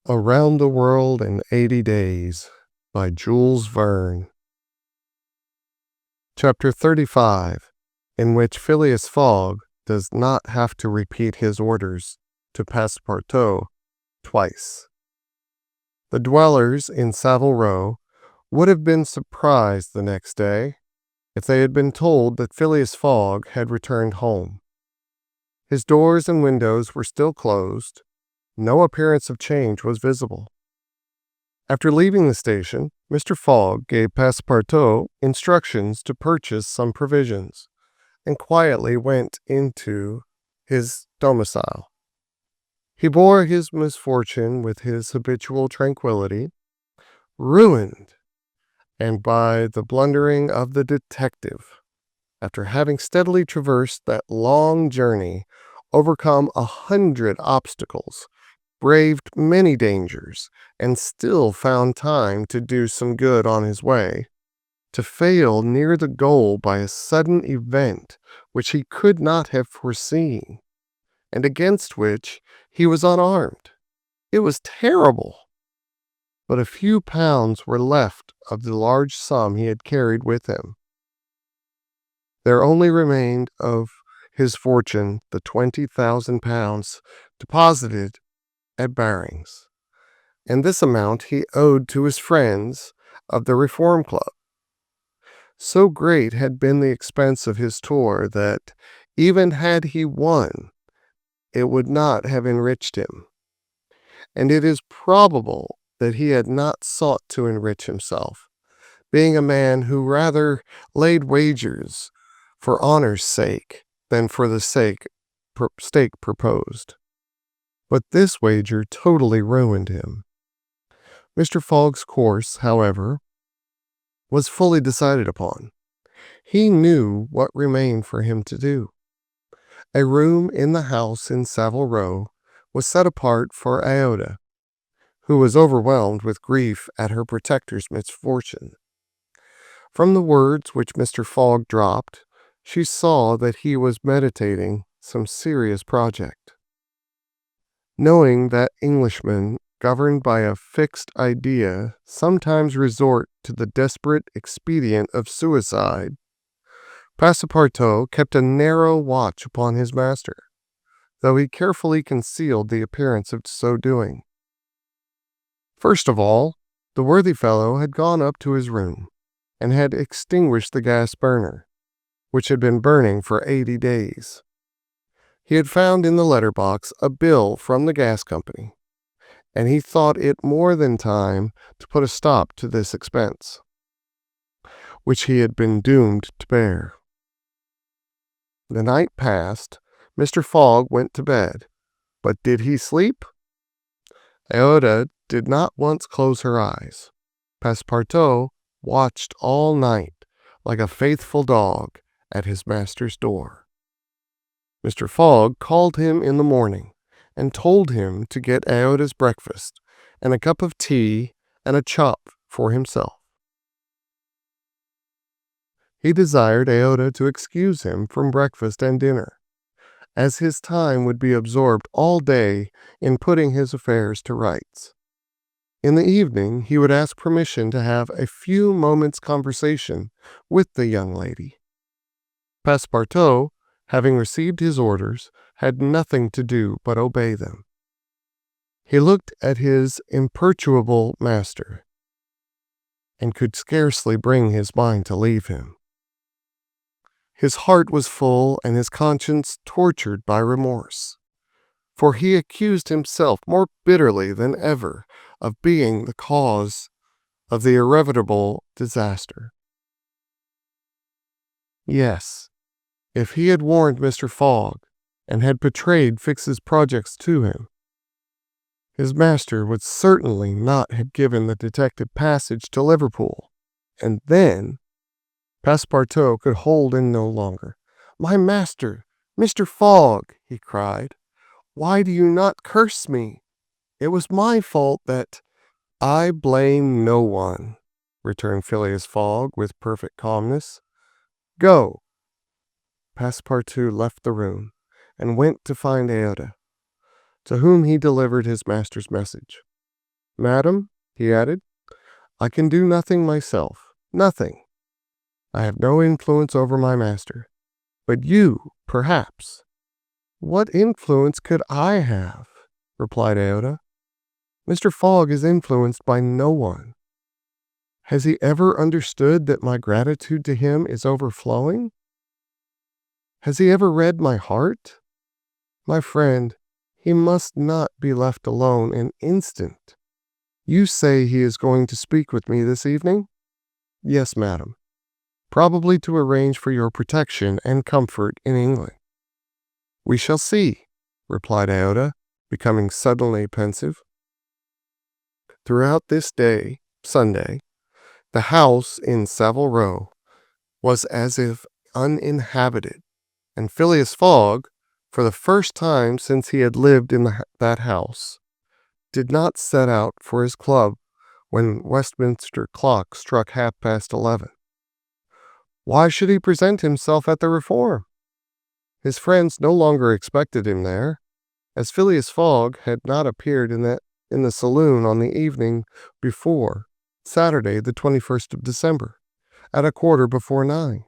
Around the World in 80 Days by Jules Verne. Chapter 35, in which Phileas Fogg does not have to repeat his orders to Passepartout twice. The dwellers in Savile Row would have been surprised the next day if they had been told that Phileas Fogg had returned home. His doors and windows were still closed. No appearance of change was visible. After leaving the station, Mr. Fogg gave Passepartout instructions to purchase some provisions, and quietly went into his domicile. He bore his misfortune with his habitual tranquility, ruined, and by the blundering of the detective, after having steadily traversed that long journey, overcome 100 obstacles, braved many dangers, and still found time to do some good on his way, to fail near the goal by a sudden event which he could not have foreseen, and against which he was unarmed. It was terrible. But a few pounds were left of the large sum he had carried with him. There only remained of his fortune the 20,000 pounds deposited at Barings, and this amount he owed to his friends of the Reform Club. So great had been the expense of his tour that, even had he won, it would not have enriched him, and it is probable that he had not sought to enrich himself, being a man who rather laid wagers for honor's sake than for the stake proposed. But this wager totally ruined him. Mr. Fogg's course, however, was fully decided upon. He knew what remained for him to do. A room in the house in Savile Row was set apart for Aouda, who was overwhelmed with grief at her protector's misfortune. From the words which Mr. Fogg dropped, she saw that he was meditating some serious project. Knowing that Englishmen, governed by a fixed idea, sometimes resort to the desperate expedient of suicide, Passepartout kept a narrow watch upon his master, though he carefully concealed the appearance of so doing. First of all, the worthy fellow had gone up to his room, and had extinguished the gas burner, which had been burning for 80 days. He had found in the letter-box a bill from the gas company, and he thought it more than time to put a stop to this expense, which he had been doomed to bear. The night passed. Mr. Fogg went to bed, but did he sleep? Aouda did not once close her eyes. Passepartout watched all night like a faithful dog at his master's door. Mr. Fogg called him in the morning and told him to get Aouda's breakfast and a cup of tea and a chop for himself. He desired Aouda to excuse him from breakfast and dinner, as his time would be absorbed all day in putting his affairs to rights. In the evening he would ask permission to have a few moments' conversation with the young lady. Passepartout, having received his orders, had nothing to do but obey them. He looked at his imperturbable master, and could scarcely bring his mind to leave him. His heart was full, and his conscience tortured by remorse, for he accused himself more bitterly than ever of being the cause of the irrevocable disaster. Yes, if he had warned Mr. Fogg, and had betrayed Fix's projects to him, his master would certainly not have given the detective passage to Liverpool, and then Passepartout could hold in no longer. "My master, Mr. Fogg," he cried, "why do you not curse me? It was my fault that—" "I blame no one," returned Phileas Fogg with perfect calmness. "Go." Passepartout left the room, and went to find Aouda, to whom he delivered his master's message. Madam, he added, I can do nothing myself. Nothing. I have no influence over my master. But you, perhaps. What influence could I have? Replied Aouda. Mr. Fogg is influenced by no one. Has he ever understood that my gratitude to him is overflowing? Has he ever read my heart? My friend, he must not be left alone an instant. You say he is going to speak with me this evening? Yes, madam. Probably to arrange for your protection and comfort in England. We shall see, replied Aouda, becoming suddenly pensive. Throughout this day, Sunday, the house in Savile Row was as if uninhabited, and Phileas Fogg, for the first time since he had lived in that house, did not set out for his club when Westminster clock struck 11:30. Why should he present himself at the Reform? His friends no longer expected him there, as Phileas Fogg had not appeared in the saloon on the evening before, Saturday, the 21st of December, at 9:15.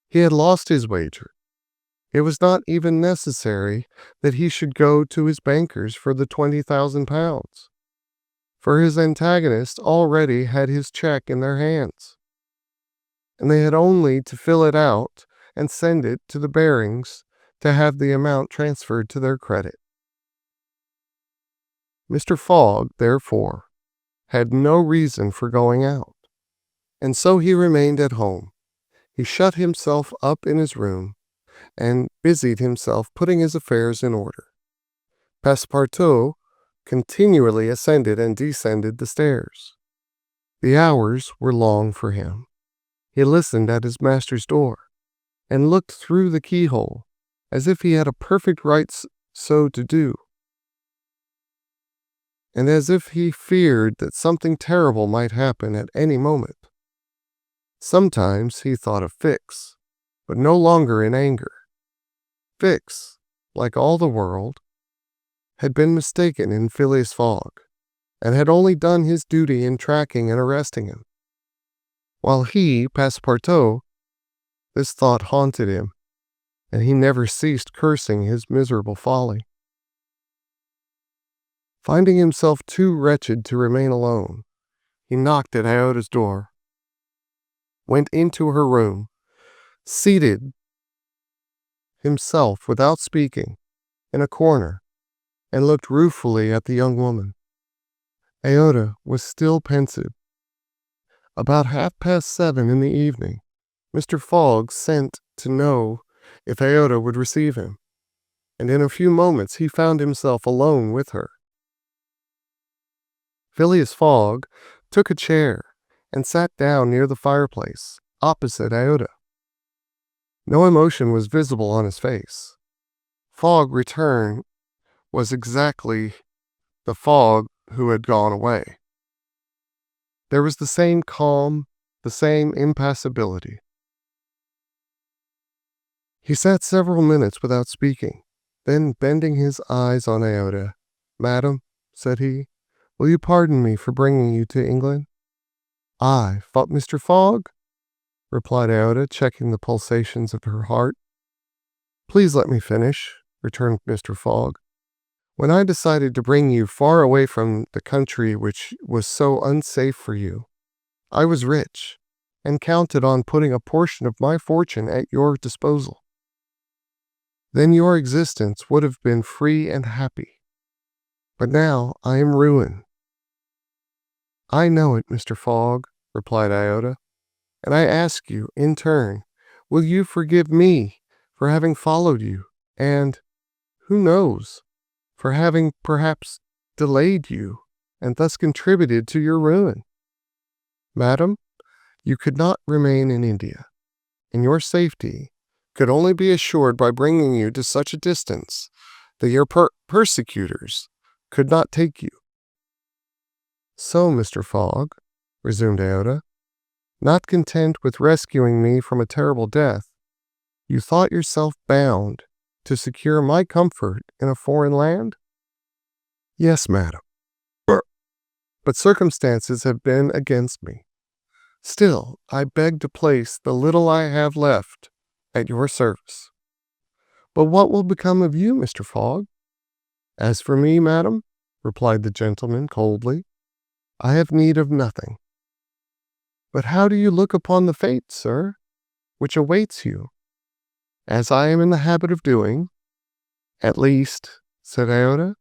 He had lost his wager. It was not even necessary that he should go to his bankers for the £20,000, for his antagonist already had his check in their hands, and they had only to fill it out and send it to the Barings to have the amount transferred to their credit. Mr. Fogg, therefore, had no reason for going out, and so he remained at home. He shut himself up in his room and busied himself putting his affairs in order. Passepartout continually ascended and descended the stairs. The hours were long for him. He listened at his master's door, and looked through the keyhole, as if he had a perfect right so to do, and as if he feared that something terrible might happen at any moment. Sometimes he thought of Fix, but no longer in anger. Fix, like all the world, had been mistaken in Phileas Fogg, and had only done his duty in tracking and arresting him. While he, Passepartout, this thought haunted him, and he never ceased cursing his miserable folly. Finding himself too wretched to remain alone, he knocked at Aouda's door, went into her room, seated himself without speaking in a corner, and looked ruefully at the young woman. Aouda was still pensive. About 7:30 in the evening, Mr. Fogg sent to know if Aouda would receive him, and in a few moments he found himself alone with her. Phileas Fogg took a chair and sat down near the fireplace, opposite Aouda. No emotion was visible on his face. Fogg returned was exactly the Fogg who had gone away. There was the same calm, the same impassibility. He sat several minutes without speaking. Then, bending his eyes on Aouda, "Madam," said he, "will you pardon me for bringing you to England?" "I fought Mr. Fogg?" replied Aouda, checking the pulsations of her heart. "Please let me finish," returned Mr. Fogg. "When I decided to bring you far away from the country which was so unsafe for you, I was rich, and counted on putting a portion of my fortune at your disposal. Then your existence would have been free and happy. But now I am ruined." "I know it, Mr. Fogg," replied Aouda, "and I ask you, in turn, will you forgive me for having followed you, and, who knows, for having perhaps delayed you, and thus contributed to your ruin? Madam, you could not remain in India, and your safety could only be assured by bringing you to such a distance that your persecutors could not take you." "So, Mr. Fogg," resumed Aouda, "not content with rescuing me from a terrible death, you thought yourself bound to secure my comfort in a foreign land?" "Yes, madam." but circumstances have been against me. Still, I beg to place the little I have left at your service. But what will become of you, Mr. Fogg? As for me, madam, replied the gentleman coldly, I have need of nothing. But how do you look upon the fate, sir, which awaits you? As I am in the habit of doing, at least, said Aouda,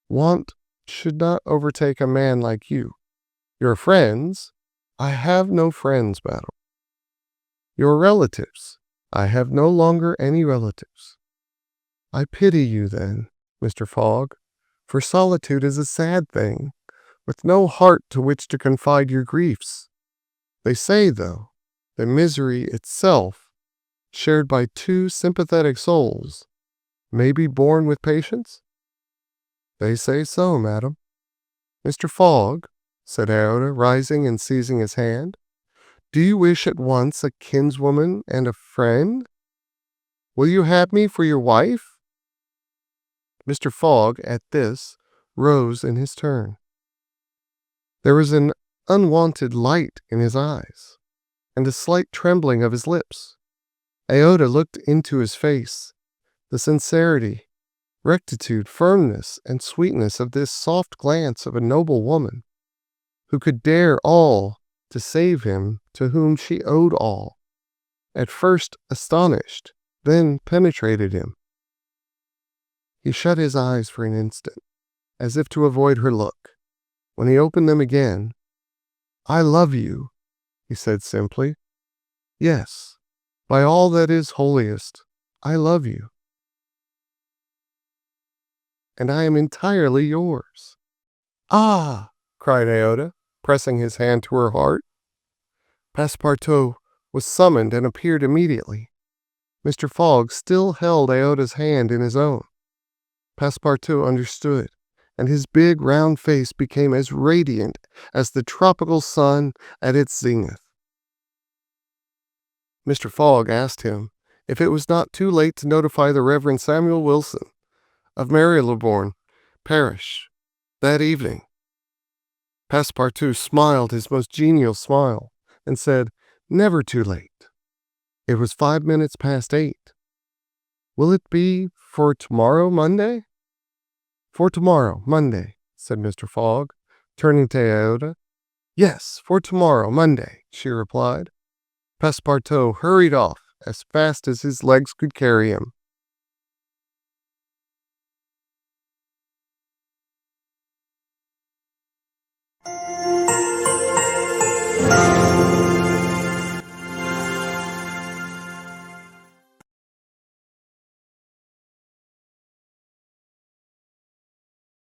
want should not overtake a man like you. Your friends? I have no friends, madam. Your relatives? I have no longer any relatives. I pity you, then, Mr. Fogg, for solitude is a sad thing, with no heart to which to confide your griefs. They say, though, that misery itself, shared by two sympathetic souls, may be borne with patience? They say so, madam. Mr. Fogg, said Aouda, rising and seizing his hand, do you wish at once a kinswoman and a friend? Will you have me for your wife? Mr. Fogg, at this, rose in his turn. There was an unwonted light in his eyes, and a slight trembling of his lips. Aouda looked into his face. The sincerity, rectitude, firmness, and sweetness of this soft glance of a noble woman, who could dare all to save him to whom she owed all, at first astonished, then penetrated him. He shut his eyes for an instant, as if to avoid her look. When he opened them again, I love you, he said simply. Yes, by all that is holiest, I love you. And I am entirely yours. Ah, cried Aouda, pressing his hand to her heart. Passepartout was summoned and appeared immediately. Mr. Fogg still held Aouda's hand in his own. Passepartout understood, and his big round face became as radiant as the tropical sun at its zenith. Mr. Fogg asked him if it was not too late to notify the Reverend Samuel Wilson of Marylebone parish that evening. Passepartout smiled his most genial smile and said, never too late. It was 5 minutes past 8. Will it be for tomorrow, Monday? For tomorrow, Monday, said Mr. Fogg, turning to Aouda. Yes, for tomorrow, Monday, she replied. Passepartout hurried off as fast as his legs could carry him.